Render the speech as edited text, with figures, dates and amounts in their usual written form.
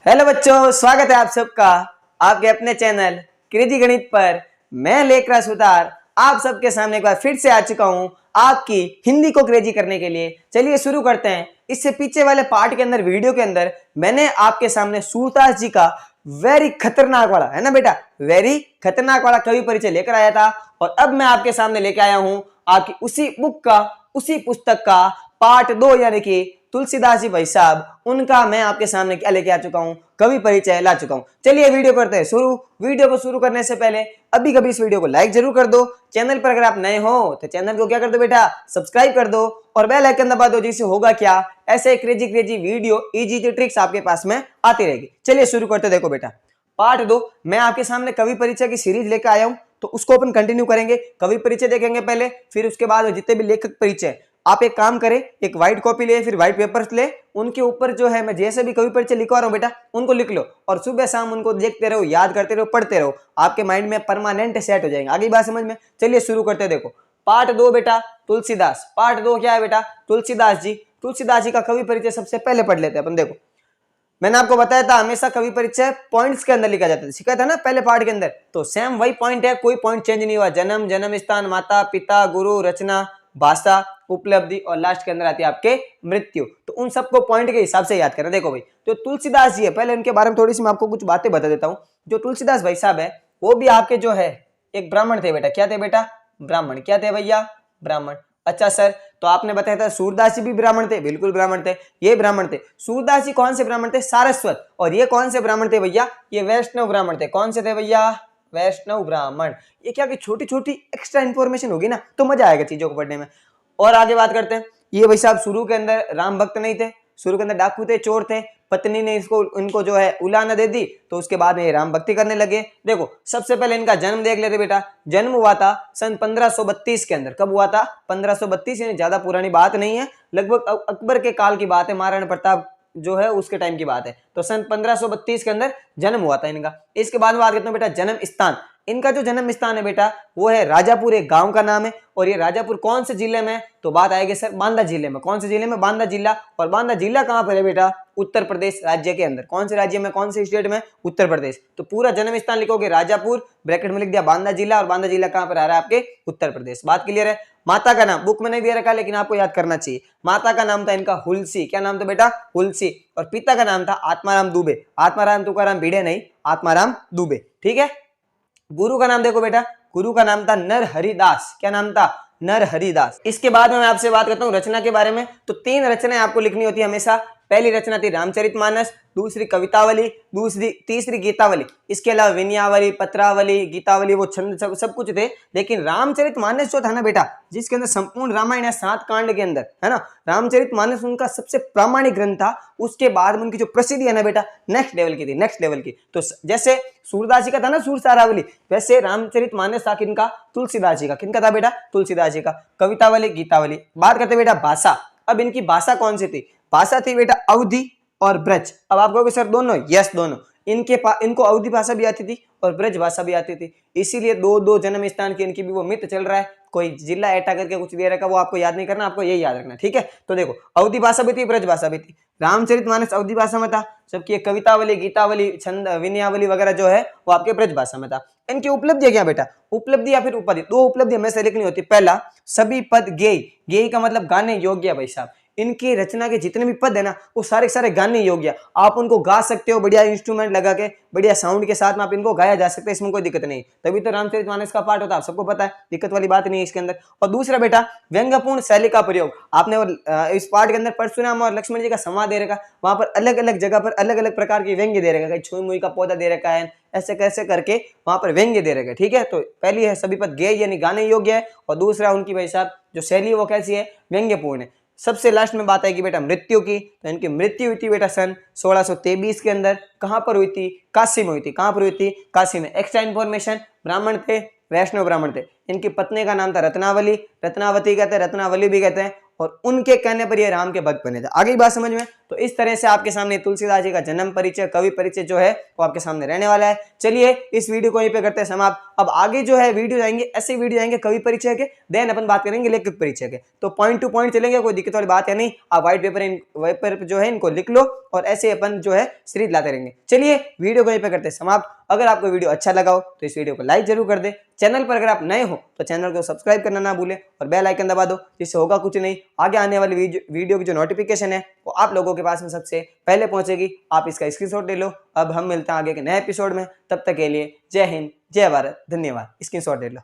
Hello बच्चों, स्वागत है आप सबका आपके अपने चैनल क्रेजी गणित पर। मैं लेकर सुतार आप सबके सामने एक बार फिर से आ चुका हूं आपकी हिंदी को क्रेजी करने के लिए। चलिए शुरू करते हैं। इससे पीछे वाले पार्ट के अंदर, वीडियो के अंदर, मैंने आपके सामने सूरदास जी का वेरी खतरनाक वाला, है ना बेटा, वेरी खतरनाक वाला कवि परिचय लेकर आया था। और अब मैं आपके सामने लेके आया हूं आपकी उसी बुक का, उसी पुस्तक का पार्ट 2, यानी कि तुलसीदास जी भाई साहब, उनका मैं आपके सामने क्या लेके आ चुका हूं, कवि परिचय ला चुका हूं। चलिए वीडियो करते हैं शुरू। वीडियो को शुरू करने से पहले अभी कभी इस वीडियो को लाइक जरूर कर दो। चैनल पर अगर आप नए हो तो चैनल को क्या कर दो बेटा, सब्सक्राइब कर दो और बेल आइकन दबा दो। जिससे होगा क्या, ऐसे crazy crazy video, easy tricks आपके पास में आती रहेगी। चलिए शुरू करते। देखो बेटा, पार्ट 2 मैं आपके सामने कवि परिचय की सीरीज लेकर आया हूं, तो उसको अपन कंटिन्यू करेंगे। कवि परिचय देखेंगे पहले, फिर उसके बाद जितने भी लेखक परिचय। आप एक काम करें, एक व्हाइट कॉपी ले, फिर व्हाइट पेपर्स ले, उनके ऊपर जो है मैं जैसे भी कवि परिचय लिखवा रहा हूं बेटा, उनको लिख लो और सुबह शाम उनको देखते रहो, याद करते रहो, पढ़ते रहो। आपके माइंड में परमानेंट सेट हो जाएंगे। आगे बात समझ में? चलिए शुरू करते हैं। देखो पार्ट 2 बेटा, तुलसीदास। पार्ट 2 क्या है बेटा? तुलसीदास जी। तुलसीदास जी का कवि परिचय सबसे पहले पढ़ लेते हैं अपन। देखो, मैंने आपको बताया था हमेशा कवि परिचय पॉइंट्स के अंदर लिखा जाता है, सिखाया था ना पहले पार्ट के अंदर। तो सेम वही पॉइंट है, कोई पॉइंट चेंज नहीं हुआ। जन्म, जन्म स्थान, माता पिता, गुरु, रचना, भाषा, उपलब्धि और लास्ट के अंदर आती है आपके मृत्यु। तो उन सबको पॉइंट के हिसाब से याद करें। देखो भाई, जो तुलसीदास जी है, पहले उनके बारे में थोड़ी सी मैं आपको कुछ बातें बता देता हूँ। जो तुलसीदास भाई साहब है, वो भी आपके जो है एक ब्राह्मण थे बेटा। क्या थे बेटा? ब्राह्मण। क्या थे भैया? ब्राह्मण। अच्छा सर, तो आपने बताया था सूरदास जी भी ब्राह्मण थे। बिल्कुल ब्राह्मण थे, ये ब्राह्मण थे। सूरदास जी कौन से ब्राह्मण थे? सारस्वत। और ये कौन से ब्राह्मण थे भैया? ये वैष्णव ब्राह्मण थे। कौन से थे भैया? वैष्णव ब्राह्मण। ये क्या कि छोटी छोटी एक्स्ट्रा इंफॉर्मेशन होगी ना, तो मजा आएगा चीजों को पढ़ने में। और आगे बात करते हैं। ये भाई साहब शुरू के अंदर राम भक्त नहीं थे, शुरू के अंदर डाकू थे, चोर थे। पत्नी ने इनको जो है उलाना दे दी, तो उसके बाद में ये राम भक्ति करने लगे। देखो सबसे पहले इनका जन्म देख लेते बेटा। जन्म हुआ था सन 1532 के अंदर। कब हुआ था? 1532, यानी ज्यादा पुरानी बात नहीं है, लगभग अकबर के काल की बात है, महाराणा प्रताप जो है उसके टाइम की बात है। तो सन 1532 के अंदर जन्म हुआ था इनका। इसके बाद में बात करते हैं बेटा जन्म स्थान। इनका जो जन्म स्थान है बेटा, वो है राजापुर, एक गांव का नाम है। और ये राजापुर कौन से जिले में? तो बात आएगी सर बांदा जिले में। कौन से जिले में? बांदा जिला। और बांदा जिला कहां पर है बेटा? उत्तर प्रदेश राज्य के अंदर। कौन से राज्य में, कौन से स्टेट में? उत्तर प्रदेश। तो पूरा जन्म स्थान लिखोगे राजापुर, ब्रैकेट में लिख दिया बांदा जिला, और बांदा जिला कहां पर आ रहा है? आपके उत्तर प्रदेश। बात क्लियर है? माता का नाम बुक में नहीं दे रखा, लेकिन आपको याद करना चाहिए। माता का नाम था इनका हुलसी। क्या नाम था बेटा? हुलसी। और पिता का नाम था आत्माराम दुबे। आत्माराम तुकाराम भिड़े नहीं, आत्माराम दुबे। ठीक है। गुरु का नाम देखो बेटा, गुरु का नाम था नरहरिदास। क्या नाम था? नरहरिदास। इसके बाद में मैं आपसे बात करता हूँ रचना के बारे में। तो 3 रचनाएं आपको लिखनी होती है हमेशा। पहली रचना थी रामचरितमानस, दूसरी कवितावली, तीसरी गीतावली। इसके अलावा विनयावली, पत्रावली, गीतावली, वो छंद सब कुछ थे। लेकिन रामचरितमानस जो था ना बेटा, जिसके अंदर संपूर्ण रामायण है 7 कांड के अंदर, है ना, रामचरितमानस उनका सबसे प्रामाणिक ग्रंथ था। उसके बाद में उनकी जो प्रसिद्धि है ना बेटा, नेक्स्ट लेवल की थी, नेक्स्ट लेवल की। तो जैसे सूरदास जी का था ना सुरसारावली, वैसे रामचरितमानस था किनका? तुलसीदास जी का। किनका था बेटा? तुलसीदास जी का। कवितावली, गीतावली। बात करते बेटा भाषा। अब इनकी भाषा कौन सी थी? भाषा थी बेटा अवधी और ब्रज। अब आप कहोगे सर दोनों? यस दोनों। इनको अवधी भाषा भी आती थी और ब्रज भाषा भी आती थी। इसीलिए दो जन्म स्थान की इनकी भी वो मिथ चल रहा है। कोई जिला एटा करके कुछ दे रखा, वो आपको याद नहीं करना, आपको यही याद रखना। ठीक है। तो देखो अवधी भाषा भी थी, ब्रज भाषा भी थी। रामचरितमानस अवधी भाषा में था, जबकि कवितावली, गीतावली, छंद, विनयावली वगैरह जो है वो आपके ब्रज भाषा में था। इनकी उपलब्धि क्या बेटा? उपलब्धि या फिर उपाधि, 2 उपलब्धि हमेशा लिखनी होती है। पहला, सभी पद गेय। गेय का मतलब गाने योग्य भाई साहब। इनकी रचना के जितने भी पद है ना, वो सारे सारे गाने योग्य। आप उनको गा सकते हो, बढ़िया इंस्ट्रूमेंट लगा के, बढ़िया साउंड के साथ में आप इनको गाया जा सकता है, इसमें कोई दिक्कत नहीं। तभी तो रामचरितमानस का पाठ होता है, आप सबको पता है, दिक्कत वाली बात नहीं है इसके अंदर। और दूसरा बेटा व्यंग्यपूर्ण शैली का प्रयोग। आपने इस पाठ के अंदर परशुराम और लक्ष्मण जी का संवाद दे रखा, वहां पर अलग अलग जगह पर अलग अलग प्रकार के व्यंग्य दे रखा है। छुई मुई का पौधा दे रखा है, ऐसे कैसे करके वहां पर व्यंग्य दे रखा है। ठीक है। तो पहली है सभी पद गेय यानी गाने योग्य है, और दूसरा उनकी भाई साहब जो शैली वो कैसी है? व्यंग्यपूर्ण है। सबसे लास्ट में बात आएगी बेटा मृत्यु की। तो इनकी मृत्यु हुई थी बेटा सन 1623 के अंदर। कहां पर हुई थी? काशी में हुई थी। कहां पर हुई थी? काशी में। एक्स्ट्रा इन्फॉर्मेशन, ब्राह्मण थे, वैष्णव ब्राह्मण थे। इनकी पत्नी का नाम था रत्नावली, रत्नावती कहते हैं, रत्नावली भी कहते हैं। और उनके कहने पर ये राम के भक्त बने थे। आगे बात समझ में? तो इस तरह से आपके सामने तुलसीदास जी का जन्म परिचय, कवि परिचय जो है वो आपके सामने रहने वाला है। चलिए इस वीडियो को यहीं पे करते हैं समाप्त। अब आगे जो है वीडियो जाएंगे, ऐसे वीडियो जाएंगे कवि परिचय के, देन अपन बात करेंगे लेखक परिचय के। तो पॉइंट टू पॉइंट चलेंगे, कोई दिक्कत वाली बात है नहीं। आप व्हाइट पेपर जो है इनको लिख लो और ऐसे अपन जो है सीरीज लाते रहेंगे। चलिए वीडियो को यहीं पे करते हैं समाप्त। अगर आपको वीडियो अच्छा लगा हो तो इस वीडियो को लाइक जरूर कर दे। चैनल पर अगर आप नए हो तो चैनल को सब्सक्राइब करना ना भूलें और बेल आइकन दबा दो, जिससे होगा कुछ नहीं, आगे आने वाली वीडियो की जो नोटिफिकेशन है वो आप लोगों के पास में सबसे पहले पहुंचेगी। आप इसका स्क्रीनशॉट ले लो। अब हम मिलते हैं आगे के नए एपिसोड में, तब तक के लिए जय हिंद, जय भारत, धन्यवाद। स्क्रीनशॉट ले लो।